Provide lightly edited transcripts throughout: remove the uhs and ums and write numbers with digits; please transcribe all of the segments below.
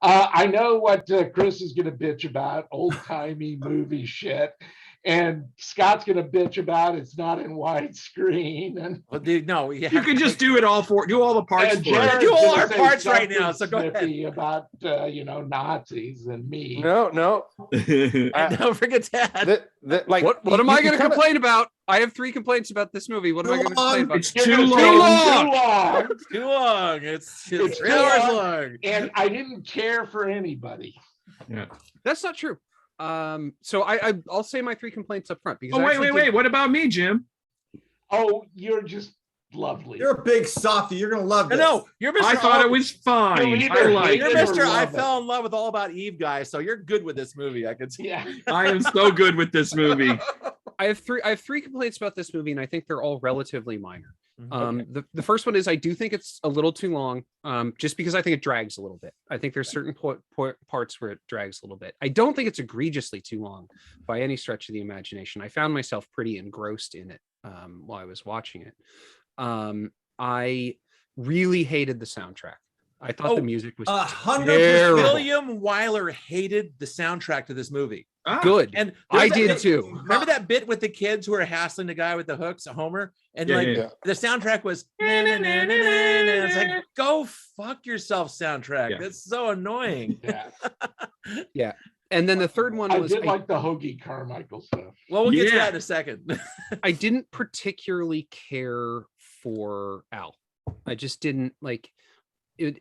I know what Chris is going to bitch about, old-timey movie shit. And Scott's going to bitch about it's not in widescreen. And, Well, dude, no, You can just do it all do all the parts and for it. Jared's Do all gonna our say parts right something now, so go ahead. snippy about, Nazis and me. No. And don't forget that. Like, What am I going to kinda- complain about? I have 3 complaints about this movie. What am I going to complain about? It's You're too gonna long. say it's too long. It's too long. It's 3 too hours long. long. And I didn't care for anybody. Yeah. That's not true. So I'll say my 3 complaints up front because wait. What about me, Jim? Oh, you're just lovely. You're a big softy. You're gonna love this. No, you're Mr. I thought it was fine. You're I either like You're hate it. it or Mr. I love it. fell in love with All About Eve guy, so you're good with this movie. I can see. Yeah. I am so good with this movie. I have 3 complaints about this movie, and I think they're all relatively minor. Okay. The first one is I do think it's a little too long, just because I think it drags a little bit. I think there's certain parts where it drags a little bit. I don't think it's egregiously too long by any stretch of the imagination. I found myself pretty engrossed in it while I was watching it. I really hated the soundtrack. I thought the music was 100%. terrible. William Wyler hated the soundtrack to this movie. Good. And I there's did that- too. Remember that bit with the kids who were hassling the guy with the hooks, Homer? And Yeah, like yeah. the soundtrack was it's like, go fuck yourself, soundtrack. Yeah. That's so annoying. Yeah. And then the third one I was did like the Hoagie Carmichael stuff. Well, we'll get to Yeah. that in a second. I didn't particularly care for Al. I just didn't like it.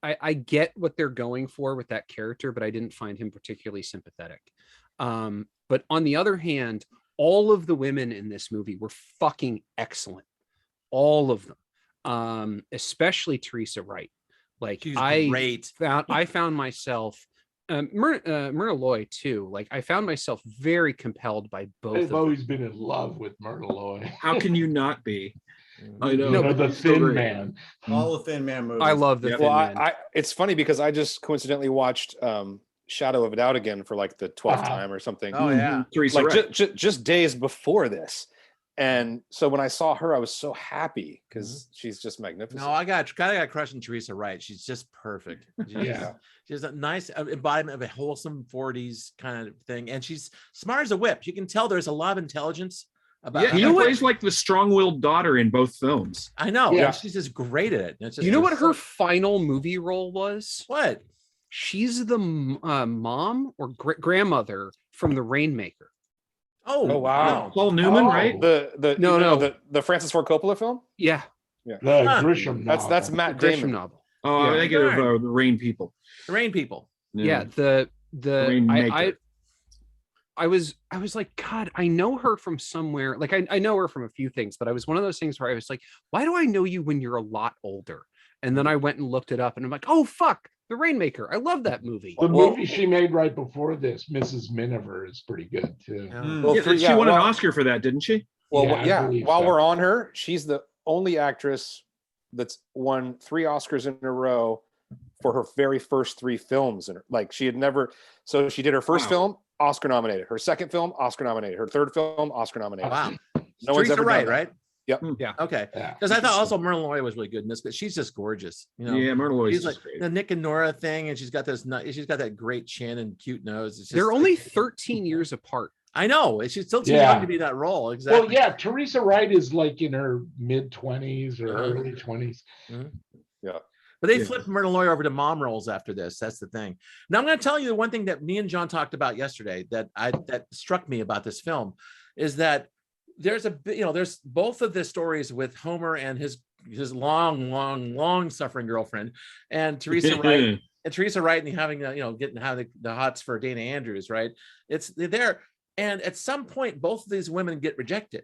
I get what they're going for with that character, but I didn't find him particularly sympathetic. But on the other hand, all of the women in this movie were fucking excellent. All of them, especially Teresa Wright. Like She's I great. found myself. Myrna Loy too. Like I found myself very compelled by both. I've of them. always been in love with Myrna Loy. How can you not be? I know. You know, but the it's so Thin great. Man. All the Thin Man movies. I love the Yeah. Thin Well, Man. I it's funny because I just coincidentally watched Shadow of a Doubt again for like the 12th time or something. Oh yeah. Teresa Like Wright. just days before this. And so when I saw her, I was so happy because she's just magnificent. No, I got a crush on Teresa Wright. She's just perfect. Yeah. She's a nice embodiment of a wholesome 40s kind of thing. And she's smart as a whip. You can tell there's a lot of intelligence about Yeah, her. he plays like the strong-willed daughter in both films. I know. Yeah. And she's just great at it. It's just, You know what her final movie role was? What? She's the mom or grandmother from The Rainmaker. Oh, Oh, wow. Paul Newman, Oh. right? The Francis Ford Coppola film. Yeah, The Huh. Grisham novel. That's Matt Grisham Damon. novel. Oh, Yeah. I think of the Rain People. The Rain People. Yeah, the Rainmaker. I was like, God, I know her from somewhere. Like I know her from a few things, but I was one of those things where I was like, why do I know you when you're a lot older? And then I went and looked it up, and I'm like, oh fuck, The Rainmaker. I love that movie. The movie she made right before this, Mrs. Miniver, is pretty good too. Well, Yeah, she won an Oscar for that, didn't she? Well, Yeah, I yeah. believe While so. we're on her, she's the only actress that's won 3 Oscars in a row for her very first 3 films. And like she had never, so she did her first film, Oscar nominated. Her second film, Oscar nominated. Her third film, Oscar nominated. Wow. No one's Teresa ever Wright, done that. right? Yep. Yeah. Okay. Yeah. Because I thought also Myrna Loy was really good in this, but she's just gorgeous. You know, Yeah, Myrna Loy she's is like great. the Nick and Nora thing, and she's got that great chin and cute nose. It's just, They're only 13 years apart. I know. She's still too Yeah. young to be that role. Exactly. Well, yeah, Teresa Wright is like in her mid-20s or Uh-huh. early 20s. But they Yeah. flipped Myrna Loy over to mom roles after this. That's the thing. Now I'm going to tell you the one thing that me and John talked about yesterday that struck me about this film is that there's there's both of the stories with Homer and his long suffering girlfriend and Teresa Wright and Teresa Wright and having the hots for Dana Andrews, right? They're there, and at some point both of these women get rejected,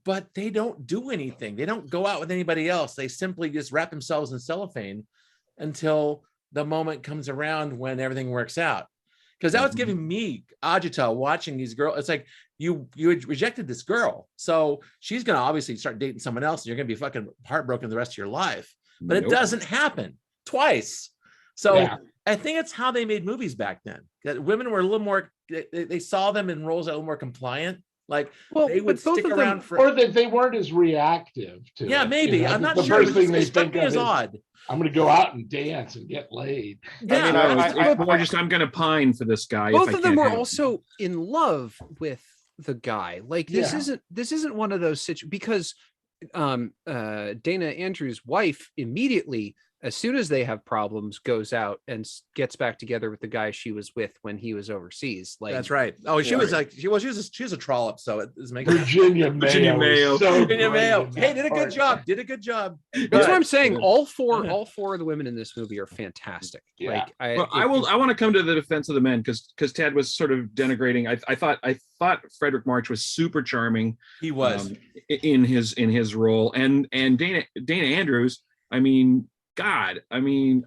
but they don't do anything. They don't go out with anybody else. They simply just wrap themselves in cellophane until the moment comes around when everything works out. Because that was giving me agita watching these girls. It's like you had rejected this girl, so she's going to obviously start dating someone else, and you're going to be fucking heartbroken the rest of your life. But it doesn't happen twice. So Yeah. I think it's how they made movies back then. That women were a little more. They saw them in roles that were a little more compliant. Like Well, they would but both stick of them- around for. Or that they weren't as reactive to Yeah, it, maybe. you know? I'm not The sure. first thing It they struck think me of as is, odd. I'm going to go out and dance and get laid. Yeah. mean, No, I- it's more just I'm going to pine for this guy. Both if I of them can't were have him. also in love with the guy. Like this Yeah. isn't one of those situations because Dana Andrews' wife immediately, as soon as they have problems, goes out and gets back together with the guy she was with when he was overseas. Like That's right. Oh, she Yeah. was like she was a trollop, so it is making Virginia Virginia Mayo. Mayo. is so Virginia great Mayo. in Hey, that did a good part. job. Did a good job. That's But- what I'm saying. Yeah. All four of the women in this movie are fantastic. Yeah. Like Well, I want to come to the defense of the men because Ted was sort of denigrating. I thought Frederick March was super charming. He was. In his role, and Dana Andrews. I mean, God, I mean,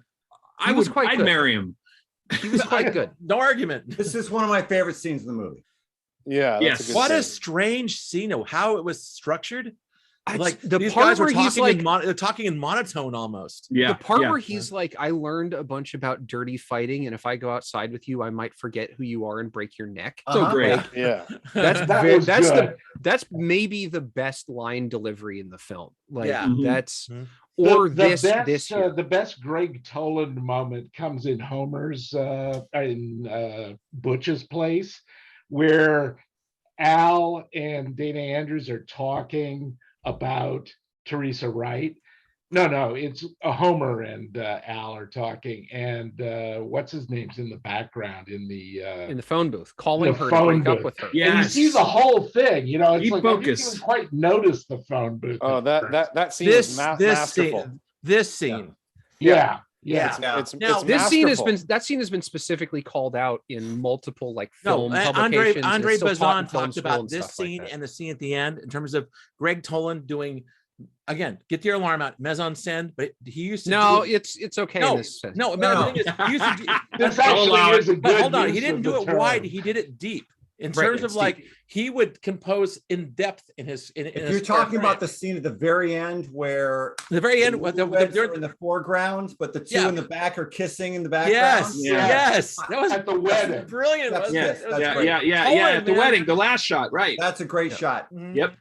I'd marry him. He was quite good. No argument. This is one of my favorite scenes in the movie. Yeah. Yes. That's a good What a scene. strange scene of how it was structured. Like the these part guys were where he's talking like they're talking in monotone almost. Yeah, the part yeah. where he's like, I learned a bunch about dirty fighting, and if I go outside with you, I might forget who you are and break your neck. So great. Like, Yeah. that's That very, was good. that's maybe the best line delivery in the film. Like Yeah. Mhm. that's Mhm. or The this best, this year. the best Greg Toland moment comes in Homer's Butch's place, where Al and Dana Andrews are talking about Teresa Wright. No, it's Homer and Al are talking, and what's his name's in the background in the phone booth, calling the her to phone break up booth. with her. Yeah. and you Yes. see the whole thing. You know, it's Keep like focus. I didn't even quite notice the phone booth. Oh, at that first. that scene This was this masterful. scene. This scene. Yeah. Yeah. Yeah. It's Now, This scene has masterful. been specifically called out in multiple like No, film Andre publications. and Andre it's still taught in Bazan film talked school about and this stuff like scene that. and the scene at the end in terms of Greg Toland doing, again, get your alarm out, mise en scène, but he used to No, do, it's okay in no, this sense. no, No, the thing is, he used to do, This but actually is a good. hold on, he use didn't of do the it wide, term. he did it deep. In Right, terms of it's like, he would compose in depth in his. If you're talking about the scene at the very end where the very end, the with newlyweds are in the foreground, but the two Yeah. in the back are kissing in the background. yes, Yeah. yes, that was At the wedding. brilliant. That's- wasn't yes, it? It was that's great. Yeah. Toland, At the man. wedding, the last shot, right? That's a great shot. Mhm. Yep.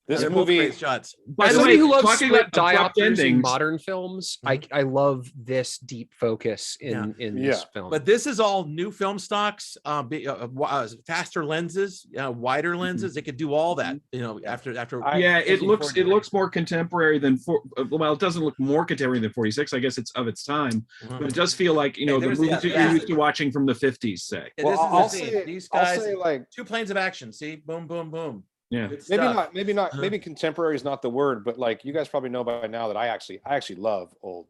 This They're both movie, great shots. By As the somebody way, who loves talking split about abrupt diopters in endings, modern films, I love this deep focus in this film. But this is all new film stocks, faster lenses, wider lenses. They could do all that, you know, after. yeah, it looking looks forward to it looks more contemporary than well, it doesn't look more contemporary than 46. I guess it's of its time, but it does feel like, you know, Hey, the there's- movies yeah. you're used to watching from the 50s, say. Yeah, well, this is I'll the scene. say, These I'll guys, say like two planes of action. See, boom, boom, boom. Yeah. Good maybe stuff. not, Uh-huh. maybe contemporary is not the word, but like you guys probably know by now that I actually love old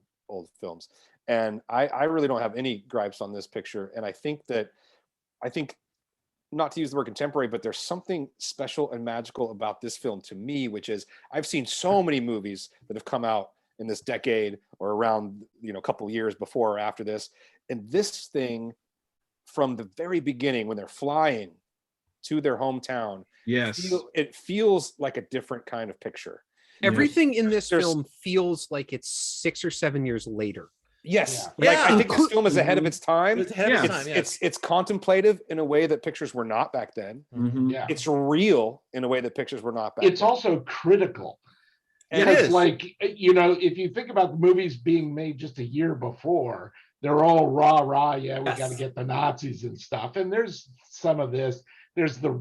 films, and I really don't have any gripes on this picture, and I think not to use the word contemporary, but there's something special and magical about this film to me, which is I've seen so many movies that have come out in this decade or around, you know, a couple of years before or after this, and this thing from the very beginning when they're flying to their hometown, Yes. it feels like a different kind of picture. Everything in this There's- film feels like it's 6 or 7 years later. Yes, Yeah. like, I think Yeah. this film is ahead of its time. It's ahead of Yeah. its time, yes. It's contemplative in a way that pictures were not back then. Mhm. Yeah. It's real in a way that pictures were not back It's then. also critical. It And it's is. like, you know, if you think about the movies being made just a year before, they're all rah, yeah, we Yes. got to get the Nazis and stuff. And there's some of this, there's the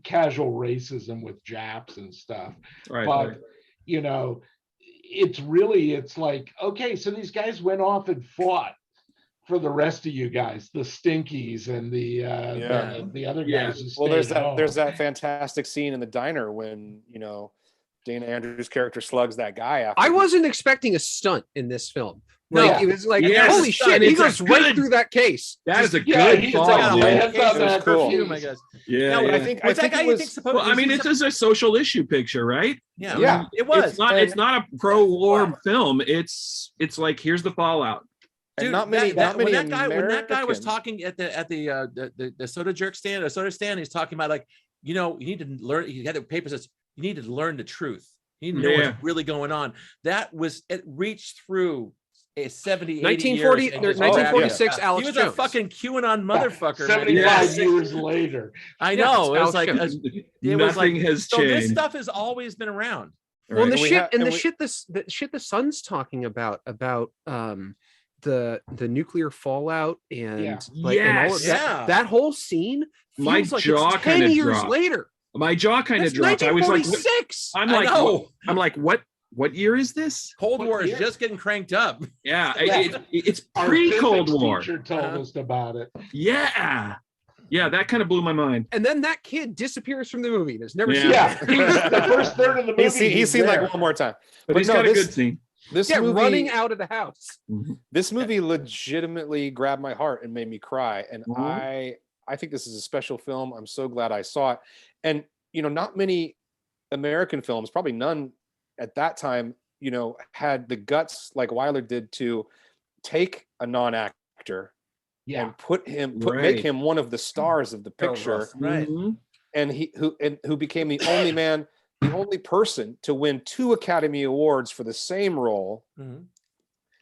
casual racism with Japs and stuff. Right. But, right. you know, it's like, okay, so these guys went off and fought for the rest of you guys, the Stinkies and the other Yeah. guys. who Well, there's stayed home. that fantastic scene in the diner when, you know, Dana Andrews' character slugs that guy after. I wasn't expecting a stunt in this film. No. Like it was like, Yes, holy shit, he it's a goes right good- through that case. That is a Yeah, good he's call, got a dude. hands on It was that cool. Perfume, I perfume. guess. Yeah. Now, But yeah. I think Was that it guy you was- think supposed? Well, I mean, it is a social issue picture, right? Yeah, Yeah. it was. It's not a pro-war film. It's like, here's the fallout. and Dude, not many when that guy was Americans- talking at the soda jerk stand, a soda stand, he's talking about like, you know, you need to learn. He had the paper says you need to learn the truth. You need to know Yeah. what's really going on. That was it. Reached through 70, 1940 years. and or just grabbed you. 1946 He Alex was Jones. a fucking QAnon motherfucker. man. 75 Yeah. years later. I Yeah, know. it's It was like Alex it was like Nothing has so. changed. This stuff has always been around. Well, and the And we shit ha- and and the we- shit the shit the Sun's talking about the nuclear fallout and Yeah. and all of Yes. that. That whole scene My feels like jaw it's 10 kinda years dropped. later. My jaw kind of That's dropped. I was like, what- 1946. I'm I like, know. what? I'm like, what year is this? Cold What War is year? just getting cranked up. Yeah, Yeah. it's Our pre-Cold physics War. teacher told Uh-huh. us about it. Yeah, that kind of blew my mind. And then that kid disappears from the movie and is never Yeah. seen. Yeah, he's the first third of the movie. He's seen there. like one more time. But he's no, got a this- good scene. This Yeah, movie, running out of the house. this movie legitimately grabbed my heart and made me cry. And Mhm. I think this is a special film. I'm so glad I saw it. And not many American films, probably none at that time, had the guts like Wyler did to take a non-actor Yeah, and make Right. him one of the stars of the picture, Right. Mhm. and who became the only man, the only person to win 2 Academy Awards for the same role, Mhm.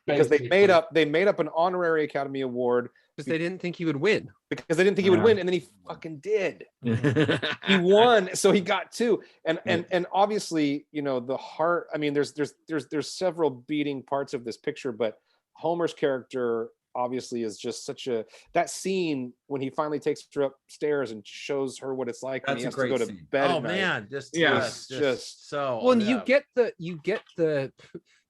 because they basically. made up an honorary Academy Award Because they didn't think he would win. because they didn't think he would Yeah. win, and then he fucking did. He won, so he got 2. And obviously, the heart. I mean, there's several beating parts of this picture, but Homer's character obviously is just that scene when he finally takes her upstairs and shows her what it's like when he That's has a to go great to scene. bed. Oh at night. man, just Yes, just- so. Well, and yeah. you get the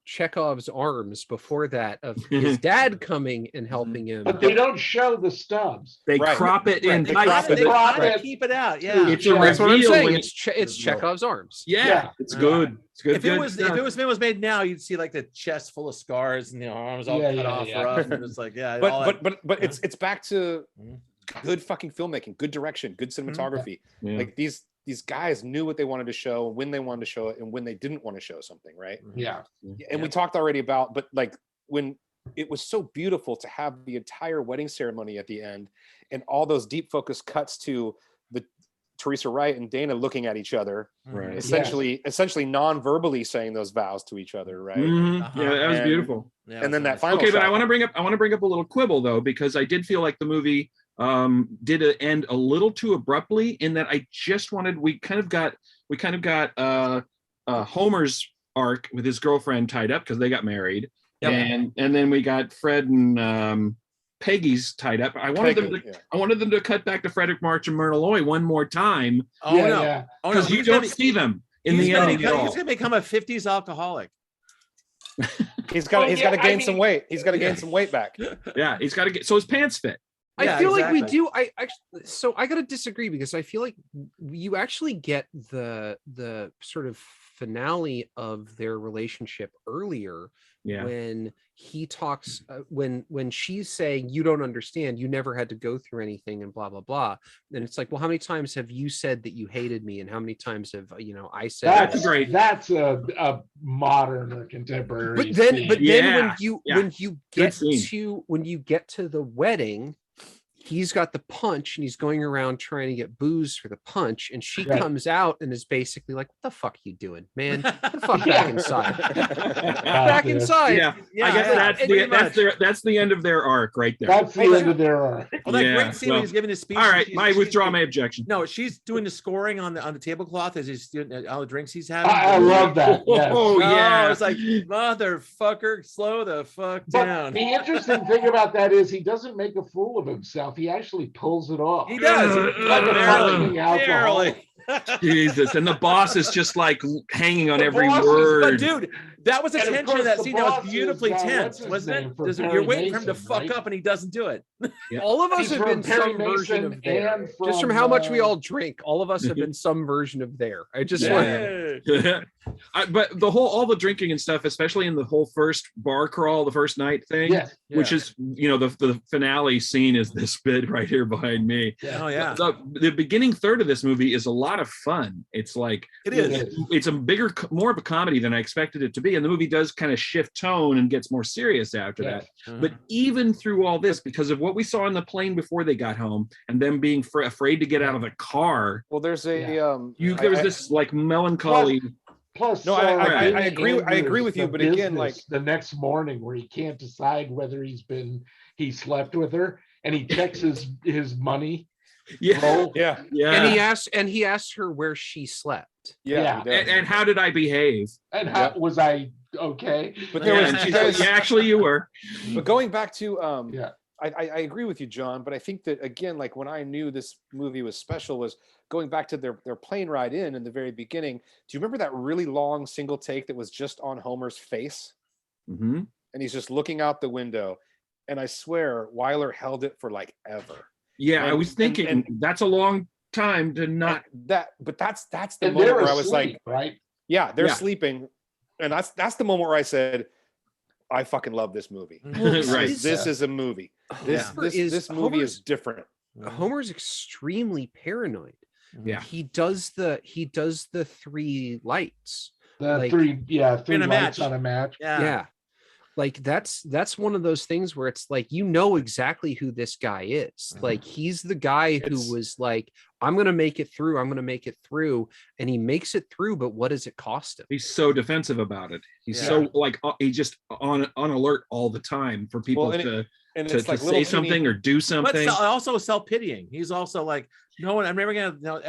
Chekhov's arms before that of his dad coming and helping him. But they don't show the stubs. They Right. crop it in They tight crop so it. They that- crop gotta it. keep it out. Yeah. It's a That's what I'm reveal saying. when It's Chekhov's arms. Yeah, Yeah. it's good. It's good. If it good was stuff. was made now, you'd see like the chest full of scars and the arms all Yeah, cut yeah, off yeah. rough, and it's like all that- but it's back to Mhm. good fucking filmmaking, good direction, good cinematography. Yeah. Like these guys knew what they wanted to show, when they wanted to show it, and when they didn't want to show something, right? Yeah, And we talked already about, but like when it was so beautiful to have the entire wedding ceremony at the end and all those deep focus cuts to the Teresa Wright and Dana looking at each other, Right. essentially non-verbally saying those vows to each other, right? Mhm. Uh-huh. Yeah, that was And- beautiful. Yeah, and then it's that final Okay, but shot. I want to bring up a little quibble though, because I did feel like the movie did end a little too abruptly, in that I just wanted we kind of got Homer's arc with his girlfriend tied up because they got married, Yep. and then we got Fred and Peggy's tied up. I wanted them to cut back to Frederick March and Myrna Loy one more time, Oh yeah, no! yeah. Oh no! because you He's gonna don't be- see them in he's the gonna ending at become- all. He's gonna become a '50s alcoholic. He's got Well, to yeah, gain I some mean- weight. He's got to gain some weight back. Yeah, he's got to get so his pants fit. Yeah, I feel like we exactly. do. I actually, so I gotta disagree because I feel like you actually get the sort of finale of their relationship earlier Yeah. when he talks when she's saying you don't understand, you never had to go through anything and blah blah blah. And it's like, well, how many times have you said that you hated me, and how many times have I said That's great. That's a modern or contemporary. but then scene. but then Yeah, when you Good get scene. to the wedding, he's got the punch and he's going around trying to get booze for the punch, and she Right. comes out and is basically like, what the fuck you doing, man? Get the fuck back Yeah. inside. Gotcha. Back inside. Yeah, I guess that's the end of their arc right there. That's the end of their arc. Well, that Yeah, great scene when well, he's giving his speech. All right, she's- I she's- withdraw my objection. No, she's doing the scoring on the tablecloth as he's doing all the drinks he's having. I love that. Yes. Oh yeah, it's like motherfucker, slow the fuck But down. the interesting thing about that is he doesn't make a fool of himself. He actually pulls it off. He does. Like a fucking alcoholic. Barely. Jesus, and the boss is just like hanging on The every boss is- word. But dude, that was a And of tension in course, that the scene that boss was is, beautifully what's tense, his wasn't name it? for There's- Perry You're waiting for him to Mason, fuck right? up and he doesn't do it. All of us He's have from been Perry some version Mason of there. and Just from from, how much we all drink, all of us have been some version of there. I just want But all the drinking and stuff, especially in the whole first bar crawl, the first night thing, Yes. which is the finale scene is this bit right here behind me. Oh yeah, The beginning third of this movie is a lot of fun. It's like it is. it's a more of a comedy than I expected it to be, and the movie does kind of shift tone and gets more serious after that. But even through all this, because of what we saw on the plane before they got home, and them being afraid to get out of the car, Well, there's a there was this like melancholy. Plus, No, I Danny agree. I agree Andrews, with you, the but again, like business the next morning where he can't decide whether he slept with her, and he checks his money Yeah. roll. yeah, Yeah. And he asked her where she slept. Yeah. he does. And how did I behave? And how Yep. was I okay? But there Yeah, was and she you said, guys, yeah, actually you were. but going back to Yeah. I agree with you, John, but I think that again, like when I knew this movie was special was going back to their plane ride in the very beginning. Do you remember that really long single take that was just on Homer's face? Mm-hmm. And he's just looking out the window. And I swear Wyler held it for like ever. Yeah, I And- was thinking and- that's a long time to not. But that's the And moment they're where I was like, asleep, right? yeah, they're Yeah. sleeping. And that's the moment where I said, I fucking love this movie. Right. This is a movie. This Homer this movie Homer's- is different. Homer's extremely paranoid. Yeah. He does the 3 lights. The Like- three In a lights match. on a match. Yeah. Like that's one of those things where it's like, you know exactly who this guy is. Like he's the guy who It's- was like, I'm gonna make it through, and he makes it through, but what does it cost him? He's so defensive about it. He's Yeah. so like he's just on alert all the time for people Well, and to And it's like say little something teeny- or do But something. also self-pitying. He's also like, no one, I'm never gonna know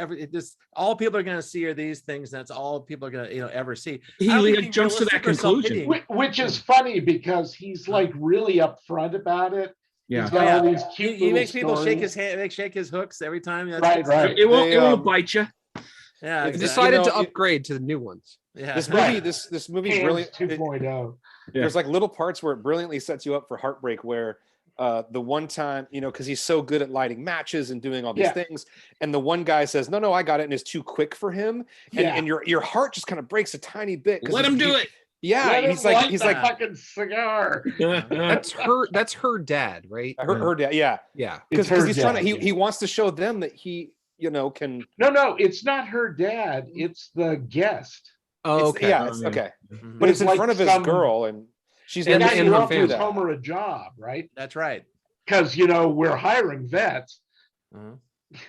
all people are gonna see are these things. That's all people are gonna, ever see. He I don't think like, he's jumps to that realistic or conclusion. self-pitying. Which is funny because he's like really upfront about it. Yeah. He's got all these He, cute he makes little people shake his stories. hand, shake his hooks every time. Right. It won't. They, It won't bite you. Yeah, It's He exactly. decided to You know, upgrade to the new ones. Yeah. This Right. movie, this movie Hands really 2.0. Yeah. there's like little parts where it brilliantly sets you up for heartbreak where the one time, because he's so good at lighting matches and doing all these Yeah. things, and the one guy says, no, I got it, and is too quick for him. And, Yeah. and your heart just kind of breaks a tiny bit. 'cause Let him do he- it. Yeah. Let him He's like, light he's the like, fucking cigar. That's her dad, right? I heard that. Yeah. Yeah. It's Because her he's trying to, dad, he wants to show them that he, can. No, it's not her dad. It's the guest. Oh, It's- okay. Yeah. It's okay. Mhm. But it's in like front of his some- girl, and she's The And- guy and who her offers family. Homer a job, right? That's right. Because we're hiring vets. Mhm.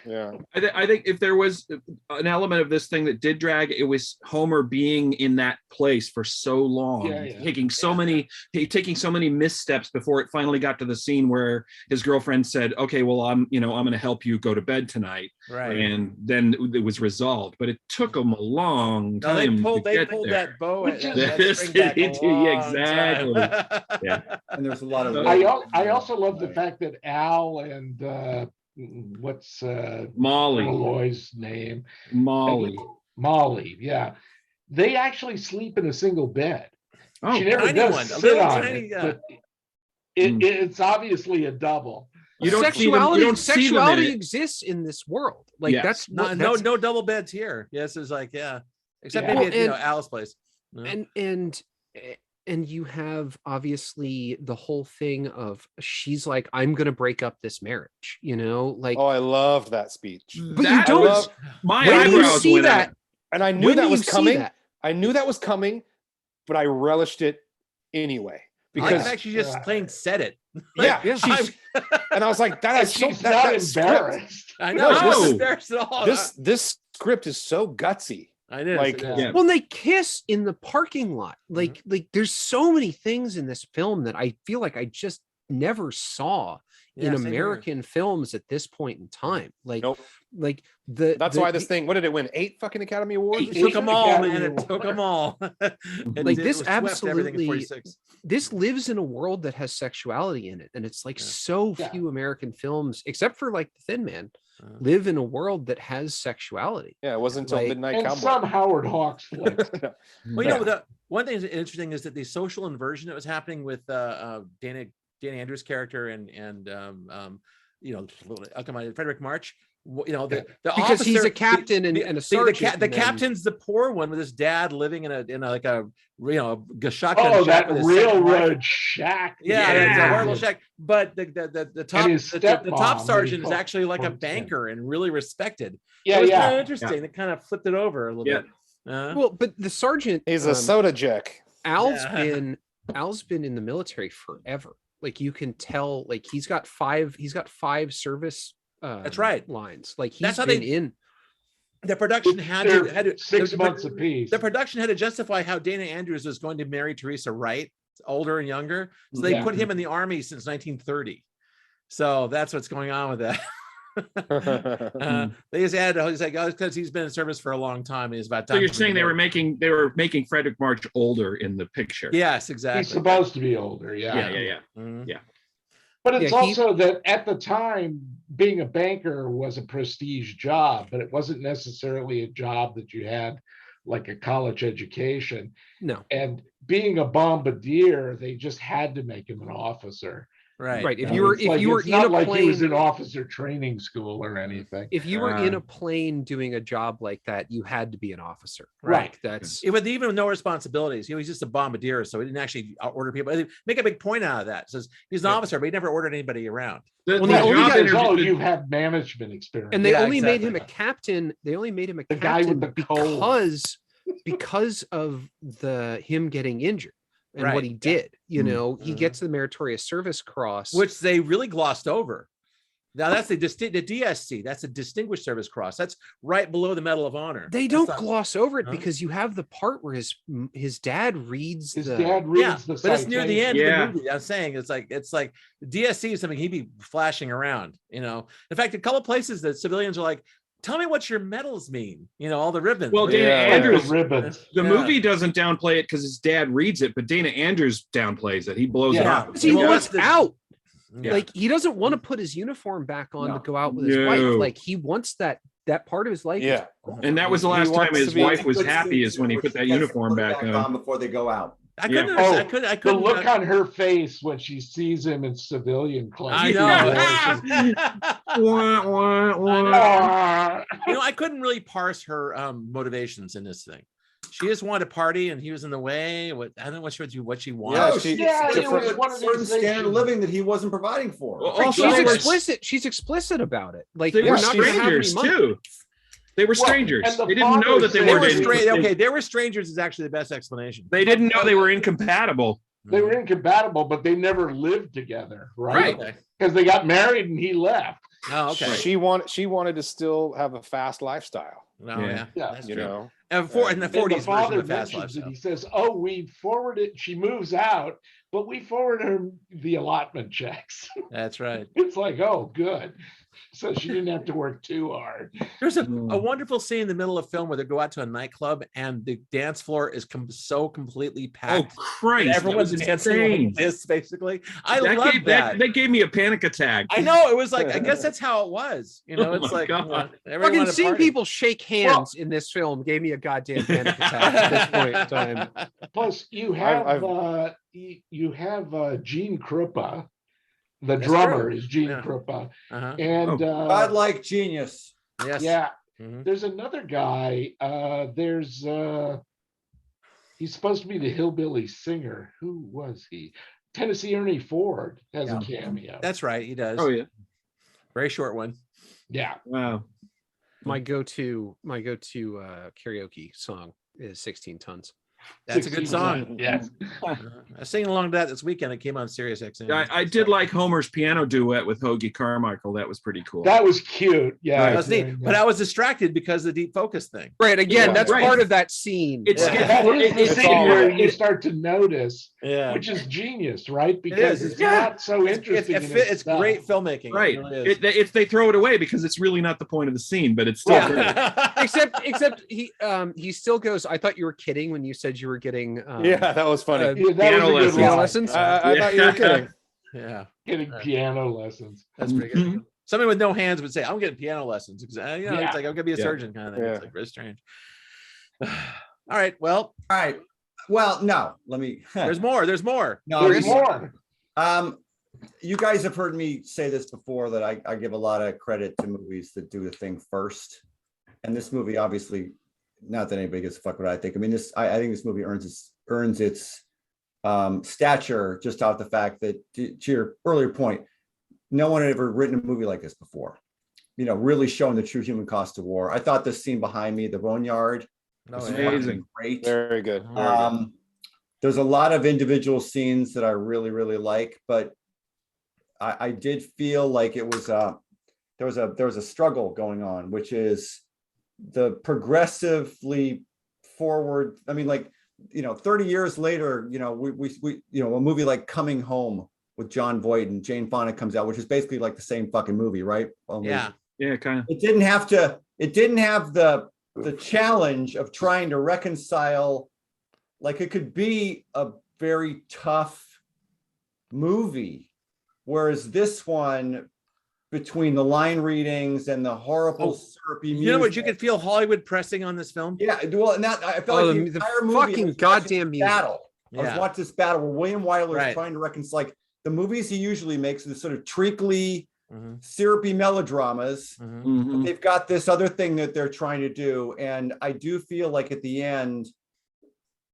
Yeah. I think if there was an element of this thing that did drag, it was Homer being in that place for so long, Yeah. taking so many missteps before it finally got to the scene where his girlfriend said, "Okay, well, I'm going to help you go to bed tonight," Right. and then it was resolved. But it took them a long No, they time. pulled to get there. that bow. Which and is- that string back a Yeah, long time. exactly. Yeah. And there's a lot of. I also love the fact that Al and what's Molly, Malloy's name? Molly. Molly, yeah. They actually sleep in a single bed. Oh, She never tiny does one, a sit little on tiny, it, but it's obviously a double. you don't see them. You don't see them in Sexuality it. exists in this world. Like Yes. that's No, what- no, that's- no double beds here. Yes, it's like except Yeah. maybe Well, at Al's place. Yeah. and you have obviously the whole thing of she's like, I'm gonna break up this marriage, like Oh, I loved that speech. but you That don't was- my when you eyebrows see went that up. And I knew when that do was you see coming. that? I knew that was coming, but I relished it anyway. I like Because the fact she just plain said it. yeah, Yeah. she's, and I was like, that And is so she's that, not that script, embarrassed. I No, know. I'm this- not embarrassed at all. this script is so gutsy. I know. like, Yeah. Well, they kiss in the parking lot. Like there's so many things in this film that I feel like I just never saw in American films at this point in time. Like, Nope. like That's why this thing. What did it win? 8 fucking Academy Awards. It or took something? them all, Academy man. It Award. took them all. Like, this swept everything in absolutely- 46. this lives in a world that has sexuality in it, and it's like so Yeah. few American films, except for like The Thin Man, Uh, live in a world that has sexuality. Yeah, it wasn't until Like- Midnight And Cowboy. some Howard Hawks flicks. Well, the one thing that's interesting is that the social inversion that was happening with Dana Andrews' character and Frederick March. The Because he's officer- a captain and a sergeant. The and then- captain's the poor one with his dad living in a shotgun Oh, shack that with his second wife. railroad shack. Yeah, it's a horrible shack. But the top his the top stepmom, sergeant is who he actually like a works in. banker and really respected. Yeah, it was kind yeah. of interesting. They kind of flipped it over a little Yeah. bit. Well, but the sergeant, He's a soda jack. Al's Yeah. been in the military forever. Like you can tell, like he's got five service That's right. lines. Like he's That's how been they- in. the production had They're to 6 months apiece. the production had to justify how Dana Andrews was going to marry Teresa Wright, older and younger. So they Yeah. put him in the army since 1930. So that's what's going on with that. They just added, he's like, oh, because he's been in service for a long time. He's about So time. you're saying they were making Frederick March older in the picture? Yes, exactly. He's supposed to be older, Yeah. Mhm. But it's Yeah, also that at the time, being a banker was a prestige job, but it wasn't necessarily a job that you had like a college education. No. And being a bombardier, they just had to make him an officer. Right. If And you were it's like, in it's a not like he was plane, in officer training school or anything. if you were in a plane doing a job like that, you had to be an officer. Right. Like, that's With even no responsibilities, he was just a bombardier, so he didn't actually order people. They make a big point out of that. It says he's an officer, but he never ordered anybody around. The, Well, the they only job got- interview- Oh, the- you have management experience. and they Yeah, only made him a exactly. captain. They only made him a The guy with captain the cold. because of him getting injured and Right, what he did. You know, he Mhm. gets the Meritorious Service Cross, Which they really glossed over. Now that's the DSC. That's a Distinguished Service Cross. That's right below the Medal of Honor. they That's don't not- gloss over it Huh? because you have the part where his dad reads His the dad reads Yeah, the but it's near the end Yeah. of the movie. I'm saying it's like DSC is something he'd be flashing around. You know, in fact, a couple places that civilians are like, "Tell me what your medals mean." You know, all the ribbons. Well, Dana Like the Andrews, ribbons. the Yeah. movie doesn't downplay it because his dad reads it, but Dana Andrews downplays it. He blows it Yeah. up. because he Well, wants that's the- out. Yeah. Like, he doesn't want to put his uniform back on to No. go out with his No. wife. Like, he wants that part of his life. Yeah. And that was the He last time wants his to be- wife was happy is when he put that uniform back on. before they go out. I Yeah. couldn't. Oh, I couldn't. I The couldn't. look on her face when she sees him in civilian clothes. I know. Wah, wah, wah. Ah. You know, I couldn't really parse her motivations in this thing. She just wanted to party, and he was in the way. I don't know what she wanted. Yeah, No, she- Yeah, it's it was a one of certain these things standard of she- living that he wasn't providing for. Well, Like, also, she's they were- explicit. She's explicit about it. Like, They you're were not gonna have any strangers money. too. They were Well, strangers. and the They didn't know father that they said- They were. were They- straight. Okay, they were strangers is actually the best explanation. They didn't know they were incompatible. They were incompatible, but they never lived together, right? Okay. Because they got married and he left. Oh, okay. She wanted to still have a fast lifestyle, No, Yeah. yeah. Yeah. That's you true. know. And in the And 40s the father version of fast mentions it. lifestyle. He says, "Oh, we forwarded." She moves out, but we forwarded her the allotment checks. That's right. It's like, oh, good. So she didn't have to work too hard. There's a Mm. wonderful scene in the middle of film where they go out to a nightclub and the dance floor is so completely Oh packed. Christ! and that everyone's was dancing insane. like this, basically. I That love gave, that. that gave me a panic attack. I know, it was like, I guess that's how it was. You know, Oh it's my like, God. you know, everyone Fucking had a seeing party. people shake hands in this film gave me a goddamn panic attack at this point in time. Plus, you have I've- you have Gene Krupa. The That's drummer true. is Gene Yeah. Krupa, Uh-huh. and Godlike genius. Yes. yeah, Mhm. there's another guy. He's supposed to be the hillbilly singer. Who was he? Tennessee Ernie Ford has a cameo. That's right. He does. Oh yeah! Very short one. Yeah. Wow. My go-to karaoke song is 16 Tons. That's a good 16 song. Yes. I was singing along to that this weekend. It came on Sirius XM. I did like Homer's piano duet with Hoagie Carmichael. That was pretty cool. That was cute. Yeah. That was neat, but I was distracted because of the deep focus thing. Right. Again, Yeah, that's right. part of that scene. It's Yeah. that is the it's scene all where right. you start to notice, Yeah. which is genius, right? Because is. it's Yeah. not so interesting. in It's itself. great filmmaking. right. It really is. If they throw it away because it's really not the point of the scene, but it's still great. Yeah. except he still goes, I thought you were kidding when you said you were getting Yeah, that was funny. Yeah, that Piano was a good lessons. line. lessons. I thought you were kidding. Yeah. Getting piano lessons. That's pretty good. Somebody with no hands would say, I'm getting piano lessons. Because, you know, Yeah. it's like, I'm going to be a Yeah. surgeon kind of thing. It's Yeah. like very strange. All right. Well, All right. Well, no, let me. there's more. There's more. No, There's this- more. You guys have heard me say this before that I give a lot of credit to movies that do the thing first. And this movie, obviously, not that anybody gives a fuck what I think. I mean, I think this movie earns its stature just off the fact that, to your earlier point, no one had ever written a movie like this before. You know, really showing the true human cost of war. I thought this scene behind me, the boneyard, was Oh, yeah. fucking Amazing. great. Very good. Very good. There's a lot of individual scenes that I really, really like, but I did feel like it was there was a struggle going on, which is progressively forward. I mean, like, 30 years later, a movie like Coming Home with John Voight and Jane Fonda comes out, which is basically like the same fucking movie, right? Only Yeah. Yeah, kind of. it didn't have the challenge of trying to reconcile. Like, it could be a very tough movie, whereas this one, between the line readings and the horrible syrupy music, You know what? You could feel Hollywood pressing on this film. yeah, well, and that I felt like the entire movie fucking was goddamn music. battle. I was Yeah. watching this battle where William Wyler Right. is trying to reconcile, like, the movies he usually makes, the sort of treacly, Mhm. syrupy melodramas. Mhm. Mhm. They've got this other thing that they're trying to do, and I do feel like at the end,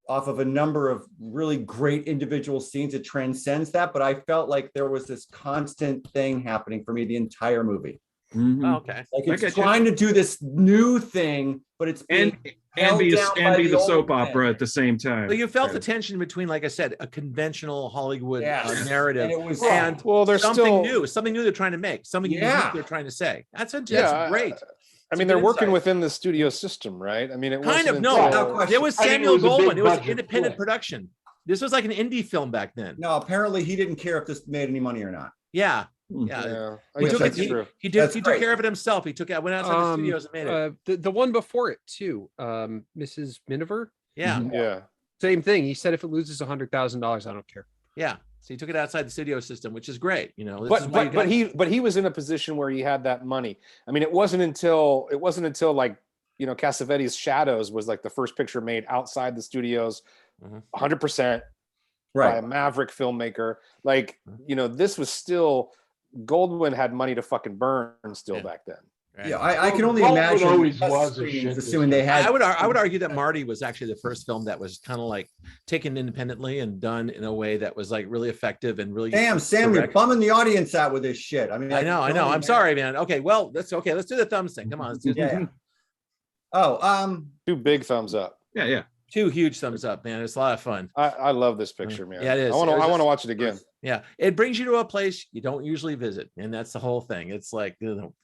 off of a number of really great individual scenes, it transcends that. But I felt like there was this constant thing happening for me the entire movie. Mhm. Oh, okay. Like, I it's get you. trying to do this new thing, but it's being And held be down by the old soap thing. opera at the same time. So you felt the Right. tension between, like I said, a conventional Hollywood Yes. narrative And it was and Well, there's something still something new they're trying to make, something unique Yeah. they're trying to say. That's Yeah, great. I mean, good they're working insight. within the studio system, right? I mean, it Kind of, wasn't no. until- No question. There was I think it Samuel was a big Goldwyn. It was budget independent flick. production. This was like an indie film back then. No, apparently he didn't care if this made any money or not. Yeah. Hmm. Yeah. Yeah, I He guess took that's it. true. He That's took great. care of it himself. He went outside the studios and made it. The one before it too, Mrs. Miniver, Yeah. Mhm. Yeah. same thing. He said if it loses $100,000, I don't care. Yeah. So he took it outside the studio system, which is great. This is why you But he was in a position where he had that money. I mean, it wasn't until like, Cassavetes' Shadows was like the first picture made outside the studios, Mhm. 100% by a Right. maverick filmmaker. Like, this was still, Goldwyn had money to fucking burn still Yeah. back then. right. Yeah, I can Well, only Goldwyn imagine always test was a screenings, shit assuming they had. I would argue that Marty was actually the first film that was kind of like taken independently and done in a way that was like really effective and really. Damn, Sam, you're direct. bumming the audience out with this shit. I mean, I know. I'm sorry, man. Okay, well, that's okay. Let's do the thumbs thing. Come on, let's do Yeah. yeah. Oh, 2 big thumbs up. Yeah, yeah. 2 huge thumbs up, man. It's a lot of fun. I love this picture, man. Yeah, it is. I want It was to just- watch it again. Yeah, it brings you to a place you don't usually visit, and that's the whole thing. It's like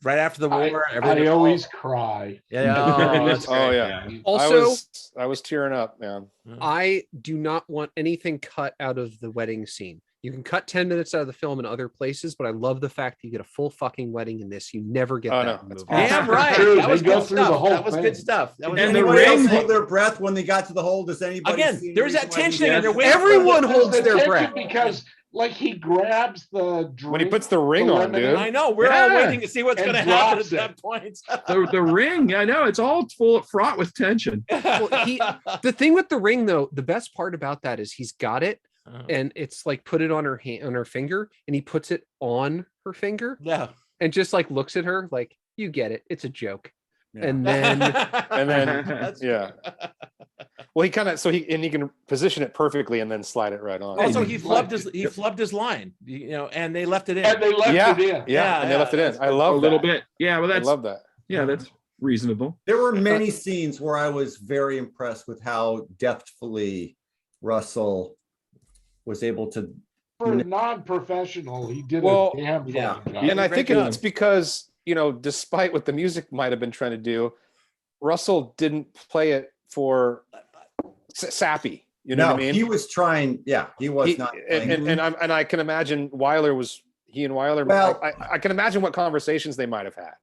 right after the war, everything. I always cry. Yeah. Oh, that's Oh great. yeah. Also, I was tearing up, man. I do not want anything cut out of the wedding scene. You can cut 10 minutes out of the film in other places, but I love the fact that you get a full fucking wedding in this. You never get Oh, that no, in the that's movie. Damn right. True, That they was go good through the stuff. whole That was thing. good stuff. That was And the anybody else ring- hold their breath when they got to the hole? Does anybody? Again, see any there's that reason why tension they- and they're waiting. Everyone There's holds the their tension breath. because, like, he grabs the drink. When he puts the ring the on, lemon dude. I know. We're all Yeah. waiting to see what's And going to happen at drops it. that point. The ring, I know it's all fraught with tension. Well, the thing with the ring, though, the best part about that is he's got it, Uh-huh. and it's like put it on her hand, on her finger, and he puts it on her finger, Yeah. and just like looks at her like, "You get it, it's a joke." Yeah. And then And then That's yeah. Well, he kind of he can position it perfectly and then slide it right on. Also, he flubbed his line, and they left it in. And they left yeah, it in. yeah, and they left it in. I A love little that. bit. Yeah, well, I that's love that. that's reasonable. There were many scenes where I was very impressed with how deftly Russell was able to. For a non-professional, he did Well, a damn yeah. fine job. And I Great think job. it's because, despite what the music might have been trying to do, Russell didn't play it for sappy. You know No, what I mean? he was trying. Yeah, he was He- not. and I can imagine Wyler was he and Wyler. Well- I can imagine what conversations they might have had.